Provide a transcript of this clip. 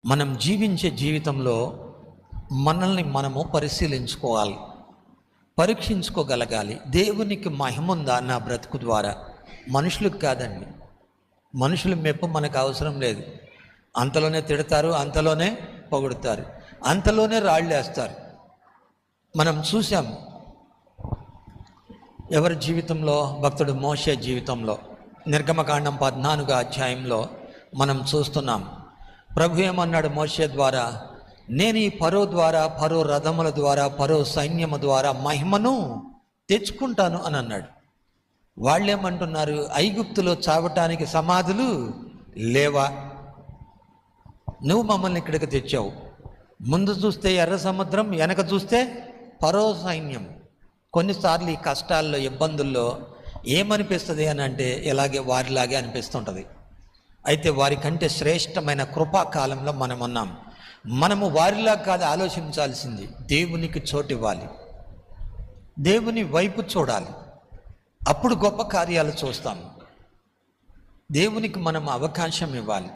మనం జీవించే జీవితంలో మనల్ని మనము పరిశీలించుకోవాలి, పరీక్షించుకోగలగాలి. దేవునికి మహిమ ఉందా నా బ్రతుకు ద్వారా? మనుషులకు కాదండి. మనుషుల మెప్పు మనకు అవసరం లేదు. అంతలోనే తిడతారు, అంతలోనే పొగుడుతారు, అంతలోనే రాళ్ళు వేస్తారు. మనం చూసాము ఎవరి జీవితంలో, భక్తుడు మోషే జీవితంలో నిర్గమకాండం 14వ అధ్యాయంలో మనం చూస్తున్నాం. ప్రభు ఏమన్నాడు మోషే ద్వారా? నేను ఈ ఫరో ద్వారా, ఫరో రథముల ద్వారా, ఫరో సైన్యము ద్వారా మహిమను తెచ్చుకుంటాను అని అన్నాడు. వాళ్ళేమంటున్నారు? ఐగుప్తులో చావటానికి సమాధులు లేవా? నువ్వు మమ్మల్ని ఇక్కడికి తెచ్చావు. ముందు చూస్తే ఎర్ర సముద్రం, వెనక చూస్తే ఫరో సైన్యం. కొన్నిసార్లు ఈ కష్టాల్లో, ఇబ్బందుల్లో ఏమనిపిస్తుంది అని అంటే ఇలాగే వారిలాగే అనిపిస్తుంటుంది. అయితే వారికంటే శ్రేష్టమైన కృపాకాలంలో మనం ఉన్నాం. మనము వారిలా కాదు ఆలోచించాల్సింది. దేవునికి చోటు ఇవ్వాలి, దేవుని వైపు చూడాలి. అప్పుడు గొప్ప కార్యాలు చూస్తాం. దేవునికి మనం అవకాశం ఇవ్వాలి.